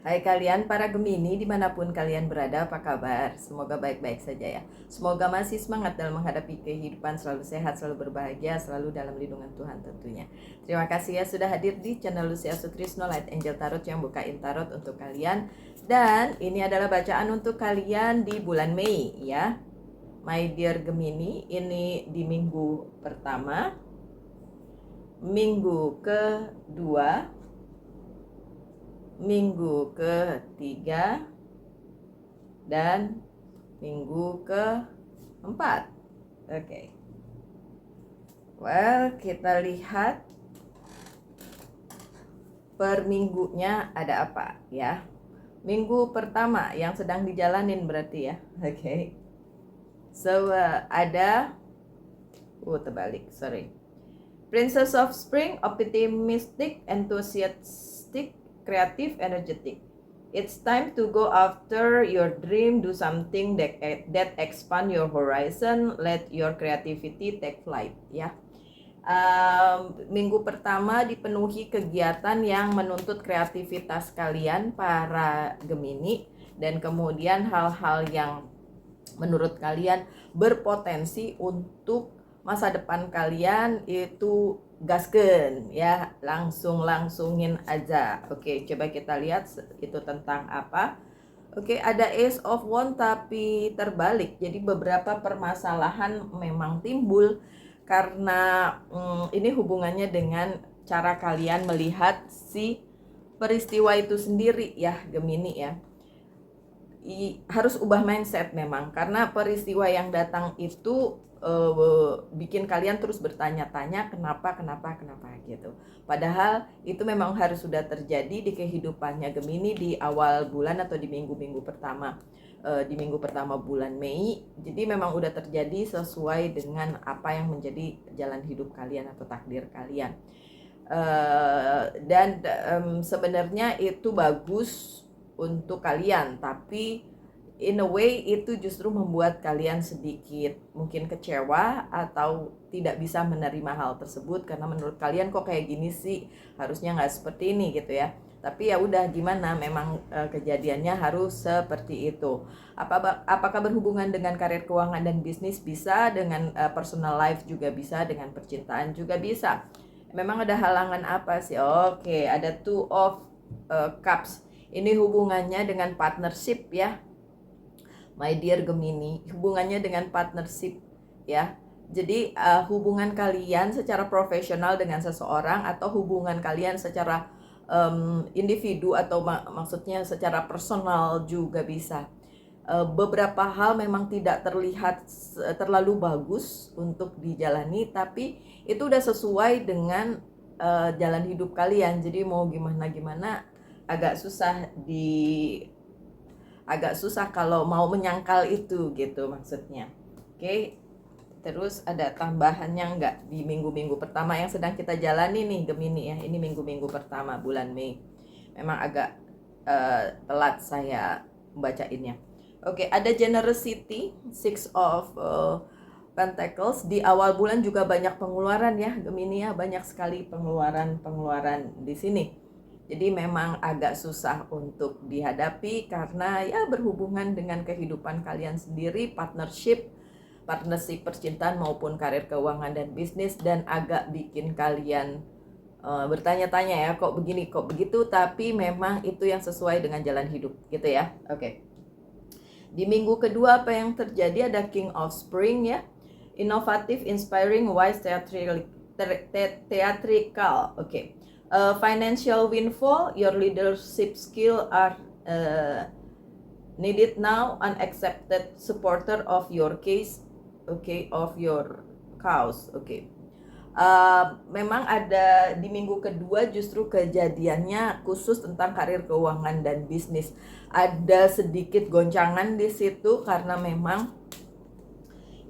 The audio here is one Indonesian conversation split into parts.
Hai kalian para Gemini dimanapun kalian berada, apa kabar? Semoga baik-baik saja ya. Semoga masih semangat dalam menghadapi kehidupan, selalu sehat, selalu berbahagia, selalu dalam lindungan Tuhan tentunya. Terima kasih ya sudah hadir di channel Lucia Sutrisno Light Angel Tarot yang bukain tarot untuk kalian. Dan ini adalah bacaan untuk kalian di bulan Mei ya. My dear Gemini, ini di minggu pertama, minggu kedua, minggu ketiga, dan minggu keempat. Oke. Well, kita lihat per minggunya ada apa ya. Minggu pertama yang sedang dijalanin berarti ya. Oke. So, ada terbalik, sorry. Princess of Spring, optimistic, enthusiastic, creative, energetic. It's time to go after your dream, do something that expand your horizon, let your creativity take flight ya. Minggu pertama dipenuhi kegiatan yang menuntut kreativitas kalian para Gemini, dan kemudian hal-hal yang menurut kalian berpotensi untuk masa depan kalian itu gasken ya, langsungin aja. Oke, coba kita lihat itu tentang apa. Oke, ada Ace of Wands tapi terbalik. Jadi beberapa permasalahan memang timbul karena ini hubungannya dengan cara kalian melihat si peristiwa itu sendiri ya, Gemini ya. Harus ubah mindset memang, karena peristiwa yang datang itu bikin kalian terus bertanya-tanya kenapa gitu. Padahal itu memang harus sudah terjadi di kehidupannya Gemini di awal bulan atau di minggu-minggu pertama, di minggu pertama bulan Mei. Jadi memang udah terjadi sesuai dengan apa yang menjadi jalan hidup kalian atau takdir kalian. Dan sebenarnya itu bagus untuk kalian, tapi in a way itu justru membuat kalian sedikit mungkin kecewa atau tidak bisa menerima hal tersebut, karena menurut kalian kok kayak gini sih, harusnya nggak seperti ini gitu ya. Tapi ya udah, gimana, memang kejadiannya harus seperti itu. Apakah berhubungan dengan karir, keuangan, dan bisnis? Bisa. Dengan personal life juga bisa, dengan percintaan juga bisa. Memang ada halangan apa sih? Oke, ada Two of Cups. Ini hubungannya dengan partnership ya, my dear Gemini, hubungannya dengan partnership ya. Jadi hubungan kalian secara profesional dengan seseorang, atau hubungan kalian secara individu, atau maksudnya secara personal juga bisa. Beberapa hal memang tidak terlihat terlalu bagus untuk dijalani, tapi itu udah sesuai dengan jalan hidup kalian. Jadi mau gimana agak susah kalau mau menyangkal itu gitu maksudnya. Oke, terus ada tambahannya enggak di minggu-minggu pertama yang sedang kita jalani nih Gemini ya. Ini minggu-minggu pertama bulan Mei. Memang agak telat saya membacainnya. Oke, ada generosity, Six of Pentacles. Di awal bulan juga banyak pengeluaran ya Gemini ya, banyak sekali pengeluaran di sini. Jadi memang agak susah untuk dihadapi karena ya berhubungan dengan kehidupan kalian sendiri, partnership percintaan maupun karir, keuangan, dan bisnis, dan agak bikin kalian bertanya-tanya ya, kok begini kok begitu, tapi memang itu yang sesuai dengan jalan hidup gitu ya. Oke. Di minggu kedua apa yang terjadi? Ada King of Spring ya. Inovatif, inspiring, wise, theatrical. Oke. Financial windfall, your leadership skill are needed now, unaccepted supporter of your case, of your cause. Memang ada di minggu kedua justru kejadiannya khusus tentang karir, keuangan, dan bisnis. Ada sedikit goncangan di situ karena memang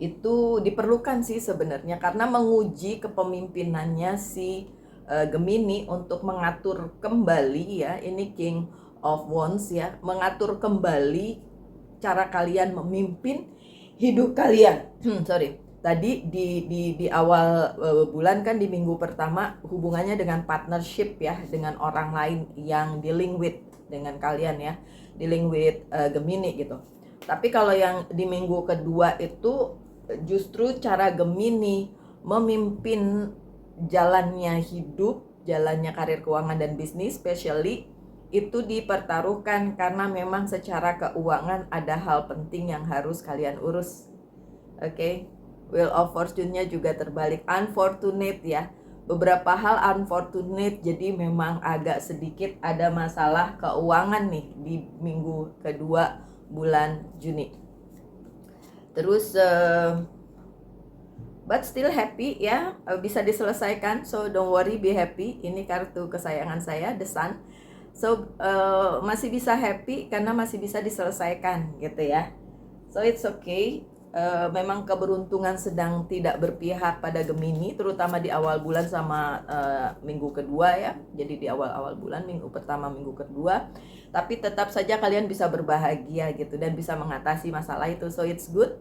itu diperlukan sih sebenarnya, karena menguji kepemimpinannya si Gemini untuk mengatur kembali ya, ini King of Wands ya, mengatur kembali cara kalian memimpin hidup kalian. tadi di awal bulan kan, di minggu pertama hubungannya dengan partnership ya, dengan orang lain yang dealing with dengan kalian ya, dealing with Gemini gitu. Tapi kalau yang di minggu kedua itu justru cara Gemini memimpin jalannya hidup, jalannya karir, keuangan, dan bisnis, especially itu dipertaruhkan karena memang secara keuangan ada hal penting yang harus kalian urus. Oke. Wheel of Fortune-nya juga terbalik, unfortunate ya. Beberapa hal unfortunate, jadi memang agak sedikit ada masalah keuangan nih di minggu kedua bulan Juni. Terus but still happy ya, bisa diselesaikan, so don't worry, be happy. Ini kartu kesayangan saya, The Sun. So masih bisa happy karena masih bisa diselesaikan gitu ya. So it's okay. Memang keberuntungan sedang tidak berpihak pada Gemini, terutama di awal bulan sama minggu kedua ya. Jadi di awal-awal bulan, minggu pertama, minggu kedua. Tapi tetap saja kalian bisa berbahagia gitu dan bisa mengatasi masalah itu. So it's good.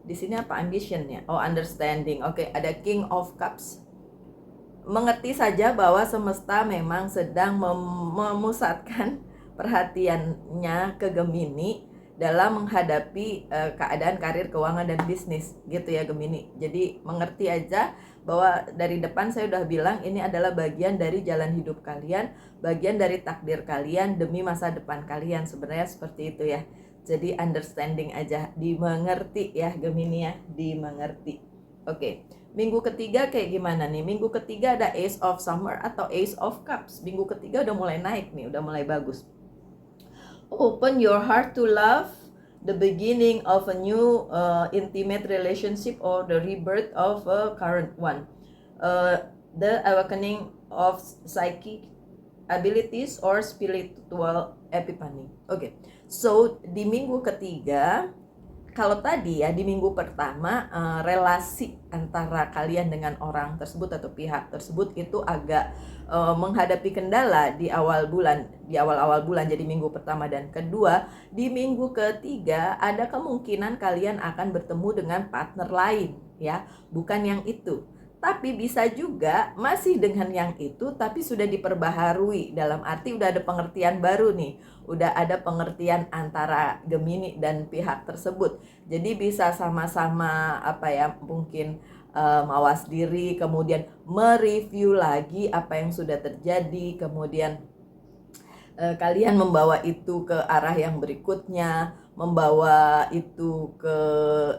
Di sini apa ambitionnya? Oh, understanding. Oke, ada King of Cups. Mengerti saja bahwa semesta memang sedang memusatkan perhatiannya ke Gemini dalam menghadapi keadaan karir, keuangan, dan bisnis gitu ya Gemini. Jadi mengerti aja bahwa dari depan saya udah bilang ini adalah bagian dari jalan hidup kalian, bagian dari takdir kalian demi masa depan kalian, sebenarnya seperti itu ya. Jadi understanding aja, dimengerti ya Gemini ya, dimengerti. Oke. Minggu ketiga kayak gimana nih? Minggu ketiga ada Ace of Summer atau Ace of Cups. Minggu ketiga udah mulai naik nih, udah mulai bagus. Open your heart to love, the beginning of a new intimate relationship or the rebirth of a current one. The awakening of psychic abilities or spiritual epiphany. Oke. So di minggu ketiga, kalau tadi ya di minggu pertama relasi antara kalian dengan orang tersebut atau pihak tersebut itu agak menghadapi kendala di awal bulan, di awal-awal bulan, jadi minggu pertama dan kedua. Di minggu ketiga ada kemungkinan kalian akan bertemu dengan partner lain ya, bukan yang itu. Tapi bisa juga masih dengan yang itu tapi sudah diperbaharui, dalam arti udah ada pengertian baru nih, udah ada pengertian antara Gemini dan pihak tersebut. Jadi bisa sama-sama mungkin mawas diri, kemudian mereview lagi apa yang sudah terjadi, kemudian kalian membawa itu ke arah yang berikutnya, membawa itu ke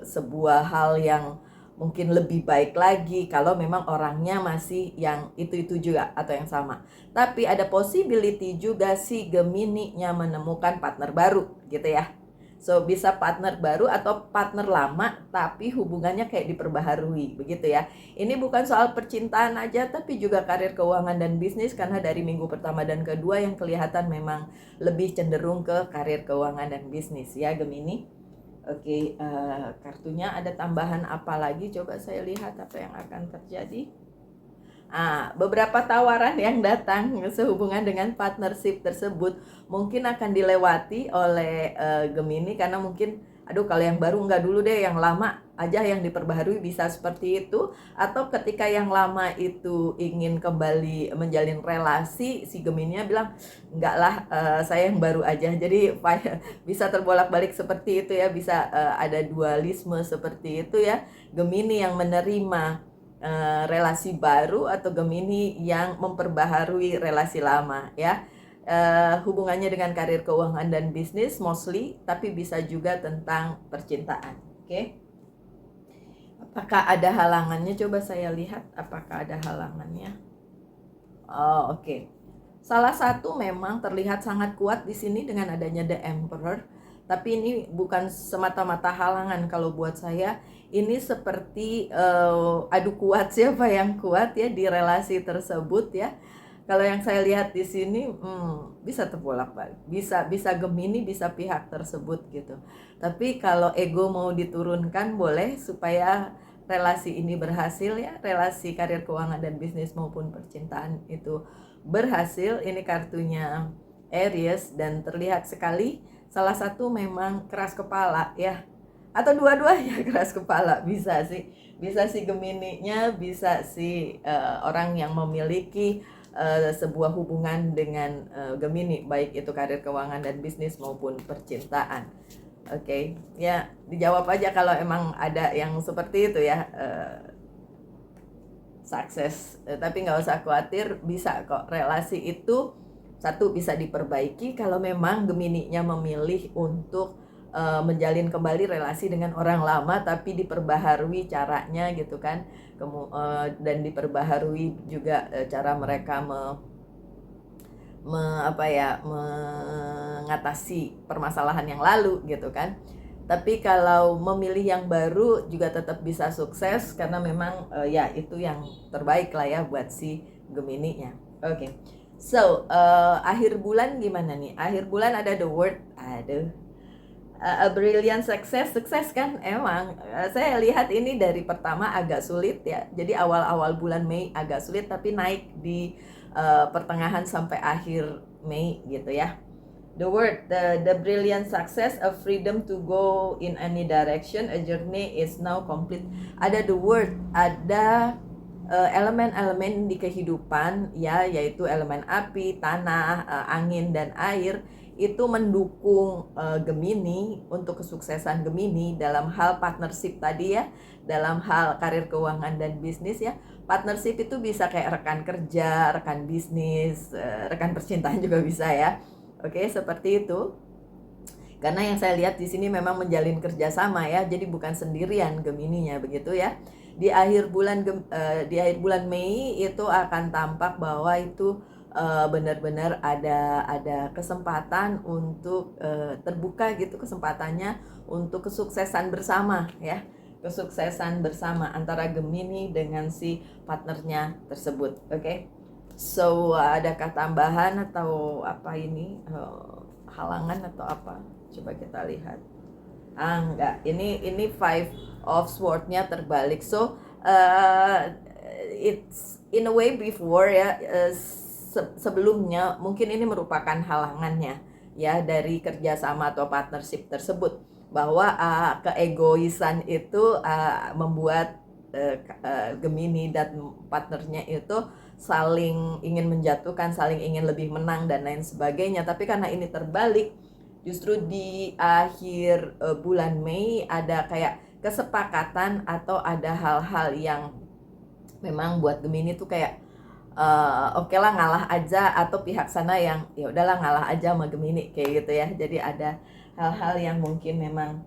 sebuah hal yang mungkin lebih baik lagi kalau memang orangnya masih yang itu juga atau yang sama. Tapi ada possibility juga si Gemini-nya menemukan partner baru gitu ya. So bisa partner baru atau partner lama tapi hubungannya kayak diperbaharui begitu ya. Ini bukan soal percintaan aja tapi juga karir, keuangan, dan bisnis, karena dari minggu pertama dan kedua yang kelihatan memang lebih cenderung ke karir, keuangan, dan bisnis ya Gemini. Oke, kartunya ada tambahan apa lagi? Coba saya lihat apa yang akan terjadi. Beberapa tawaran yang datang sehubungan dengan partnership tersebut mungkin akan dilewati oleh Gemini, karena mungkin kalau yang baru enggak dulu deh, yang lama aja yang diperbaharui, bisa seperti itu. Atau ketika yang lama itu ingin kembali menjalin relasi, si Gemini-nya bilang enggak lah, saya yang baru aja. Jadi bisa terbolak-balik seperti itu ya, bisa ada dualisme seperti itu ya. Gemini yang menerima relasi baru atau Gemini yang memperbaharui relasi lama ya. Hubungannya dengan karir, keuangan, dan bisnis mostly, tapi bisa juga tentang percintaan. Oke. Apakah ada halangannya? Coba saya lihat apakah ada halangannya. Oh, oke. Salah satu memang terlihat sangat kuat di sini dengan adanya The Emperor, tapi ini bukan semata-mata halangan kalau buat saya. Ini seperti adu kuat, siapa yang kuat ya di relasi tersebut ya. Kalau yang saya lihat di sini bisa terbolak-balik, bisa Gemini, bisa pihak tersebut gitu. Tapi kalau ego mau diturunkan boleh supaya relasi ini berhasil ya, relasi karir, keuangan, dan bisnis maupun percintaan itu berhasil. Ini kartunya Aries dan terlihat sekali salah satu memang keras kepala ya. atau dua-duanya keras kepala, bisa si Gemininya, bisa si orang yang memiliki sebuah hubungan dengan Gemini, baik itu karir, keuangan, dan bisnis maupun percintaan. Oke, ya dijawab aja kalau emang ada yang seperti itu ya, sukses. Tapi nggak usah khawatir, bisa kok. Relasi itu satu bisa diperbaiki kalau memang Gemininya memilih untuk menjalin kembali relasi dengan orang lama, tapi diperbaharui caranya gitu kan. Dan diperbaharui juga cara mereka mengatasi permasalahan yang lalu gitu kan. Tapi kalau memilih yang baru juga tetap bisa sukses, karena memang ya itu yang terbaik lah ya buat si Gemini-nya. Oke. So, akhir bulan gimana nih? Akhir bulan ada the word, a brilliant success, sukses kan emang. Saya lihat ini dari pertama agak sulit ya. Jadi awal-awal bulan Mei agak sulit, tapi naik di pertengahan sampai akhir Mei gitu ya. The word, the brilliant success, a freedom to go in any direction, a journey is now complete. Ada the word, ada elemen-elemen di kehidupan ya, yaitu elemen api, tanah, angin, dan air, itu mendukung Gemini untuk kesuksesan Gemini dalam hal partnership tadi ya, dalam hal karir, keuangan, dan bisnis ya. Partnership itu bisa kayak rekan kerja, rekan bisnis, rekan percintaan juga bisa ya. Oke, seperti itu. Karena yang saya lihat di sini memang menjalin kerjasama ya, jadi bukan sendirian Gemininya begitu ya. Di akhir bulan Mei itu akan tampak bahwa itu benar-benar ada kesempatan untuk terbuka gitu, kesempatannya untuk kesuksesan bersama ya, kesuksesan bersama antara Gemini dengan si partnernya tersebut. Oke. So, adakah tambahan atau apa ini, halangan atau apa? Coba kita lihat. Enggak. Ini Five of Swords-nya terbalik. So, it's in a way before ya, sebelumnya mungkin ini merupakan halangannya ya dari kerjasama atau partnership tersebut, bahwa keegoisan itu membuat Gemini dan partnernya itu saling ingin menjatuhkan, saling ingin lebih menang dan lain sebagainya. Tapi karena ini terbalik, justru di akhir bulan Mei ada kayak kesepakatan atau ada hal-hal yang memang buat Gemini tuh kayak oke lah ngalah aja, atau pihak sana yang ya udahlah ngalah aja sama Gemini kayak gitu ya. Jadi ada hal-hal yang mungkin memang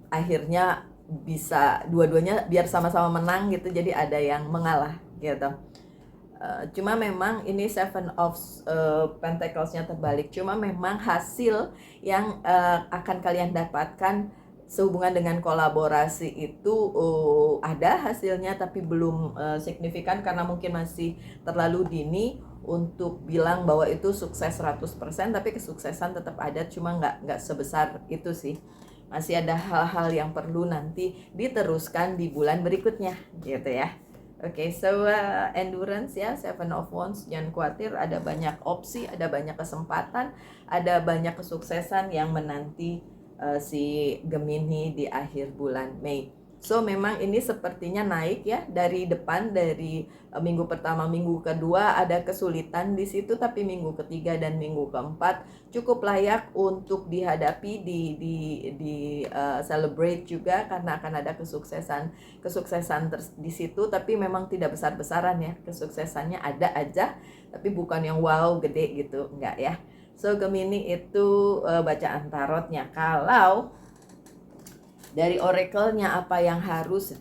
akhirnya bisa dua-duanya biar sama-sama menang gitu, jadi ada yang mengalah gitu. Cuma memang ini Seven of Pentacles-nya terbalik. Cuma memang hasil yang akan kalian dapatkan sehubungan dengan kolaborasi itu ada hasilnya, tapi belum signifikan karena mungkin masih terlalu dini untuk bilang bahwa itu sukses 100%, tapi kesuksesan tetap ada, cuma nggak sebesar itu sih. Masih ada hal-hal yang perlu nanti diteruskan di bulan berikutnya gitu ya. Oke, so endurance ya, Seven of Wands, jangan khawatir, ada banyak opsi, ada banyak kesempatan, ada banyak kesuksesan yang menanti si Gemini di akhir bulan Mei. So memang ini sepertinya naik ya dari depan, dari minggu pertama, minggu kedua ada kesulitan di situ, tapi minggu ketiga dan minggu keempat cukup layak untuk dihadapi, di celebrate juga, karena akan ada kesuksesan di situ, tapi memang tidak besar-besaran ya, kesuksesannya ada aja, tapi bukan yang wow gede gitu, enggak ya. So Gemini itu bacaan tarotnya, kalau dari oracle-nya apa yang harus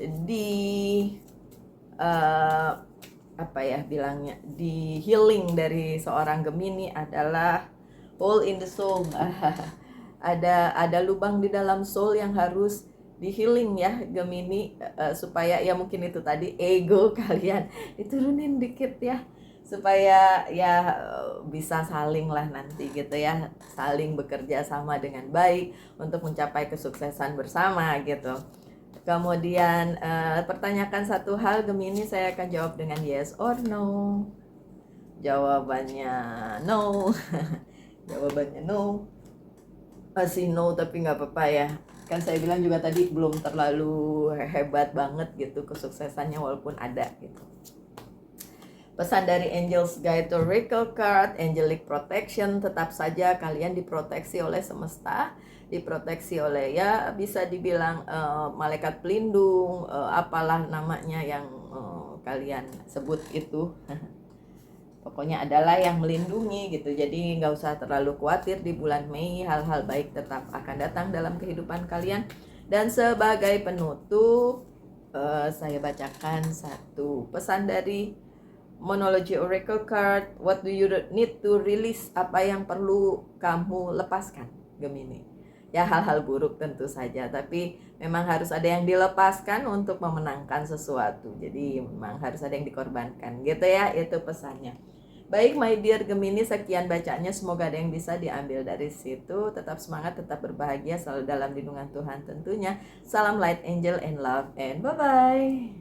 apa ya bilangnya, di healing dari seorang Gemini adalah hole in the soul. ada lubang di dalam soul yang harus di healing ya Gemini, supaya ya mungkin itu tadi ego kalian diturunin dikit ya, supaya ya bisa saling lah nanti gitu ya, saling bekerja sama dengan baik untuk mencapai kesuksesan bersama gitu. Kemudian pertanyakan satu hal Gemini, saya akan jawab dengan yes or no. Jawabannya no. Jawabannya no, masih no, tapi nggak apa-apa ya, Kan saya bilang juga tadi belum terlalu hebat banget gitu kesuksesannya, walaupun ada gitu. Pesan dari Angel's Guide to Oracle Card, Angelic Protection, tetap saja kalian diproteksi oleh semesta, diproteksi oleh ya bisa dibilang malaikat pelindung, apalah namanya yang kalian sebut itu. Pokoknya adalah yang melindungi gitu. Jadi nggak usah terlalu khawatir, di bulan Mei hal-hal baik tetap akan datang dalam kehidupan kalian. Dan sebagai penutup, saya bacakan satu pesan dari Monology Oracle Card. What do you need to release? Apa yang perlu kamu lepaskan, Gemini? Ya, hal-hal buruk tentu saja, tapi memang harus ada yang dilepaskan untuk memenangkan sesuatu. Jadi memang harus ada yang dikorbankan gitu ya, itu pesannya. Baik my dear Gemini, sekian bacaannya, semoga ada yang bisa diambil dari situ. Tetap semangat, tetap berbahagia, selalu dalam lindungan Tuhan tentunya. Salam light angel and love, and bye-bye.